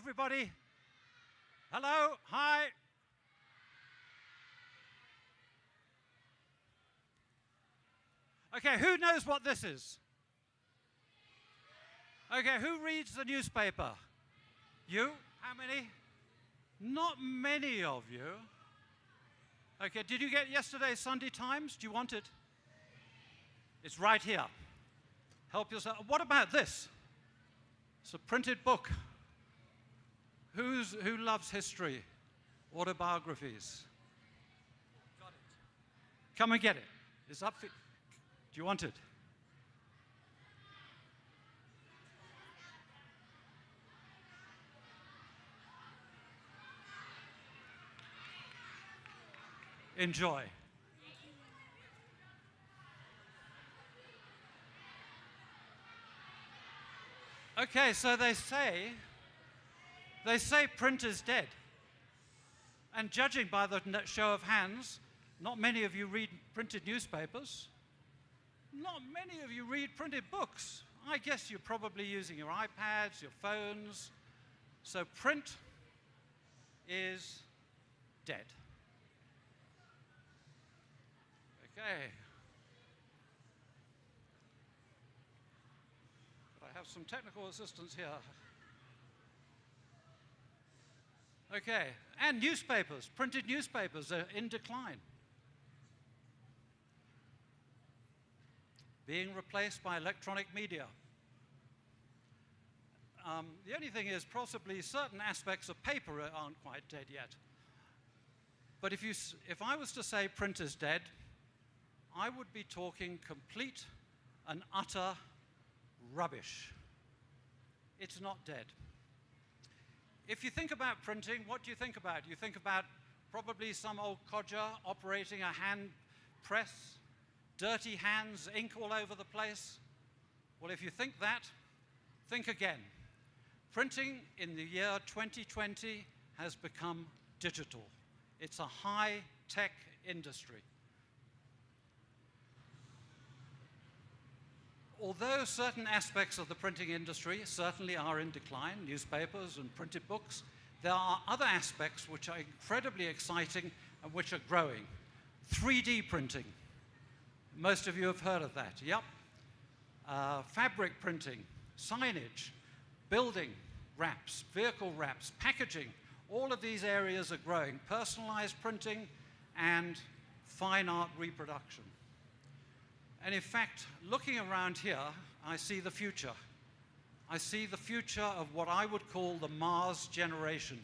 everybody. Hello, hi. Okay, who knows what this is? Okay, who reads the newspaper? You? How many? Not many of you. Okay, did you get yesterday's Sunday Times? Do you want it? It's right here. Help yourself. What about this? It's a printed book. Who loves history? Autobiographies? Got it. Come and get it. It's up for you. Do you want it? Enjoy. Okay, so they say print is dead. And judging by the show of hands, not many of you read printed newspapers. Not many of you read printed books. I guess you're probably using your iPads, your phones. So print is dead. Okay. But I have some technical assistance here. Okay, and newspapers, printed newspapers are in decline. Being replaced by electronic media. The only thing is possibly certain aspects of paper aren't quite dead yet. But if I was to say print is dead, I would be talking complete and utter rubbish. It's not dead. If you think about printing, what do you think about? You think about probably some old codger operating a hand press, dirty hands, ink all over the place. Well, if you think that, think again. Printing in the year 2020 has become digital. It's a high-tech industry. Although certain aspects of the printing industry certainly are in decline, newspapers and printed books, there are other aspects which are incredibly exciting and which are growing. 3D printing. Most of you have heard of that, yep. Fabric printing, signage, building wraps, vehicle wraps, packaging, all of these areas are growing. Personalized printing and fine art reproduction. And in fact, looking around here, I see the future. I see the future of what I would call the Mars generation.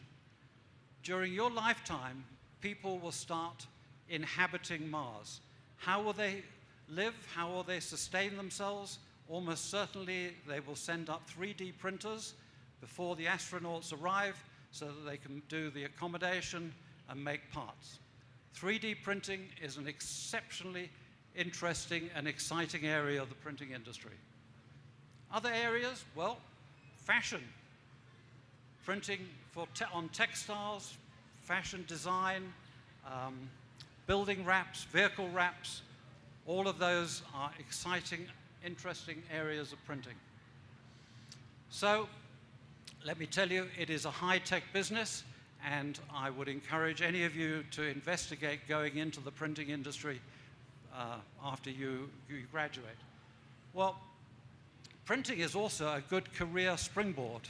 During your lifetime, people will start inhabiting Mars. How will they live? How will they sustain themselves? Almost certainly they will send up 3D printers before the astronauts arrive so that they can do the accommodation and make parts. 3D printing is an exceptionally interesting and exciting area of the printing industry. Other areas, well, fashion. Printing on textiles, fashion design, building wraps, vehicle wraps, all of those are exciting, interesting areas of printing. So, let me tell you, it is a high-tech business, and I would encourage any of you to investigate going into the printing industry after you graduate. Well, printing is also a good career springboard.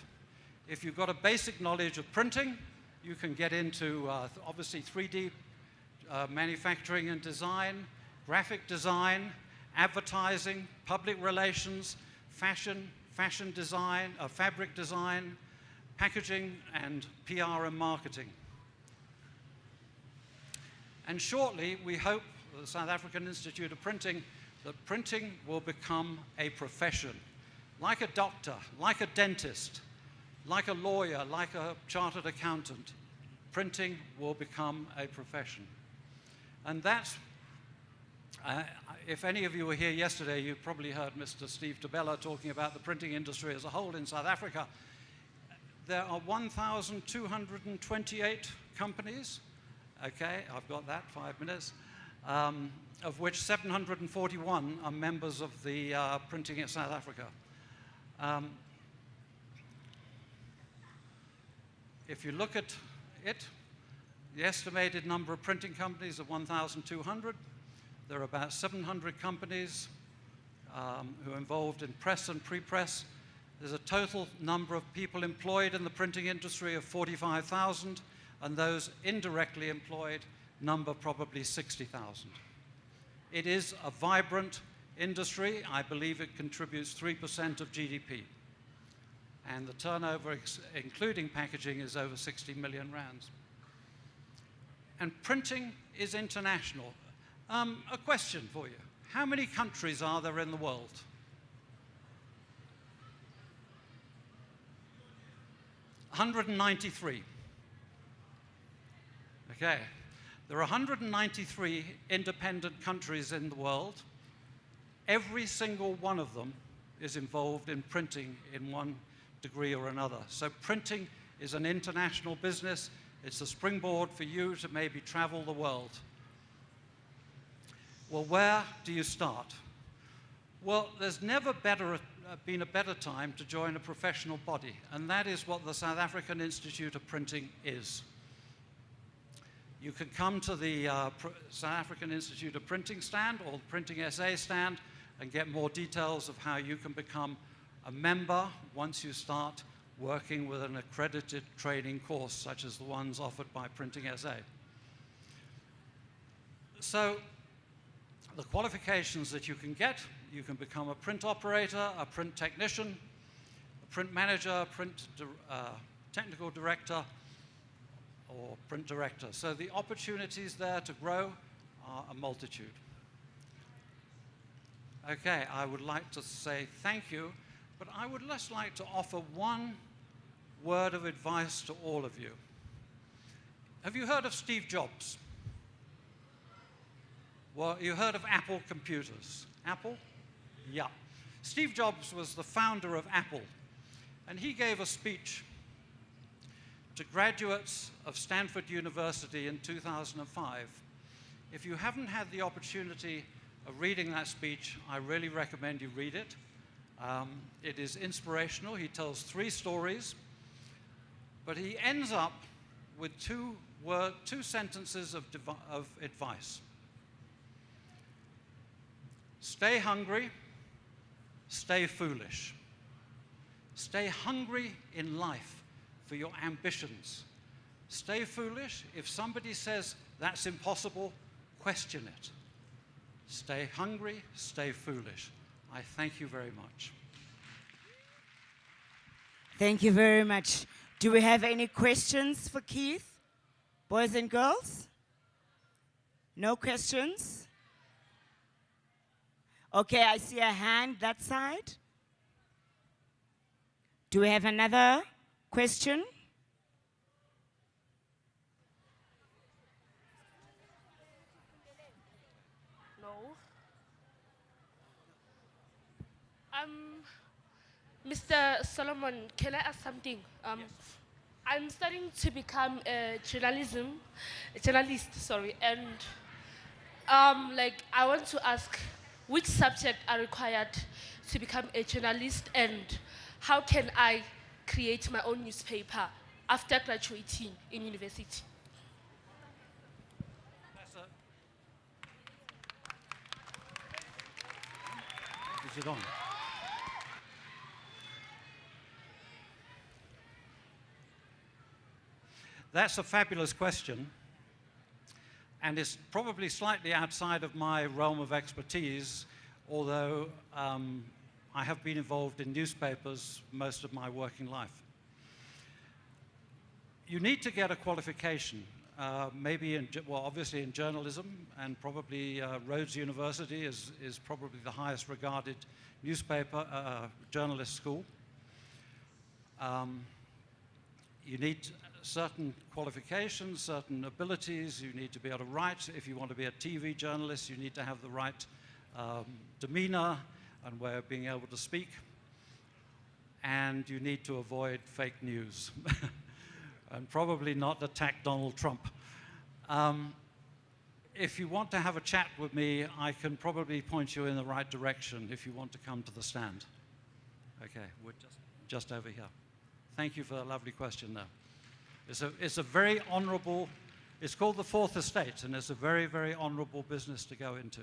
If you've got a basic knowledge of printing, you can get into, obviously, 3D manufacturing and design, graphic design, advertising, public relations, fashion design, fabric design, packaging, and PR and marketing. And shortly, we hope, the South African Institute of Printing, that printing will become a profession. Like a doctor, like a dentist, like a lawyer, like a chartered accountant, printing will become a profession. And that's, if any of you were here yesterday, you probably heard Mr. Steve Tabella talking about the printing industry as a whole in South Africa. There are 1,228 companies. Okay, I've got that, 5 minutes. Of which 741 are members of the Printing in South Africa. if you look at it, the estimated number of printing companies are 1,200. There are about 700 companies who are involved in press and pre-press. There's a total number of people employed in the printing industry of 45,000, and those indirectly employed number probably 60,000. It is a vibrant industry. I believe it contributes 3% of GDP. And the turnover, including packaging, is over 60 million rands. And printing is international. A question for you. How many countries are there in the world? (193). Okay. There are 193 independent countries in the world. Every single one of them is involved in printing in one degree or another. So printing is an international business. It's a springboard for you to maybe travel the world. Well, where do you start? Well, there's never been a better time to join a professional body, and that is what the South African Institute of Printing is. You can come to the South African Institute of Printing stand or the Printing SA stand and get more details of how you can become a member once you start working with an accredited training course, such as the ones offered by Printing SA. So, the qualifications that you can get: you can become a print operator, a print technician, a print manager, a print technical director, or print director. So the opportunities there to grow are a multitude. Okay, I would like to say thank you, but I would just like to offer one word of advice to all of you. Have you heard of Steve Jobs? Well, you heard of Apple computers. Apple? Yeah. Steve Jobs was the founder of Apple, and he gave a speech to graduates of Stanford University in 2005. If you haven't had the opportunity of reading that speech, I really recommend you read it. It is inspirational. He tells 3 stories, but he ends up with two sentences of advice. Stay hungry, stay foolish. Stay hungry in life for your ambitions. Stay foolish. If somebody says that's impossible, question it. Stay hungry, stay foolish. I thank you very much. Thank you very much. Do we have any questions for Keith? Boys and girls? No questions? Okay, I see a hand that side. Do we have another question? No. Mr. Solomon, can I ask something? Yes. I'm starting to become a journalist, and I want to ask, which subjects are required to become a journalist, and how can I create my own newspaper after graduating in university? Is it on? That's a fabulous question, and it's probably slightly outside of my realm of expertise, although I have been involved in newspapers most of my working life. You need to get a qualification, obviously in journalism, and probably Rhodes University is probably the highest regarded newspaper, journalist school. You need certain qualifications, certain abilities. You need to be able to write. If you want to be a TV journalist, you need to have the right demeanor and way of being able to speak. And you need to avoid fake news and probably not attack Donald Trump. If you want to have a chat with me, I can probably point you in the right direction if you want to come to the stand. Okay, we're just over here. Thank you for a lovely question there. It's a very honorable, it's called the Fourth Estate, and it's a very, very honorable business to go into.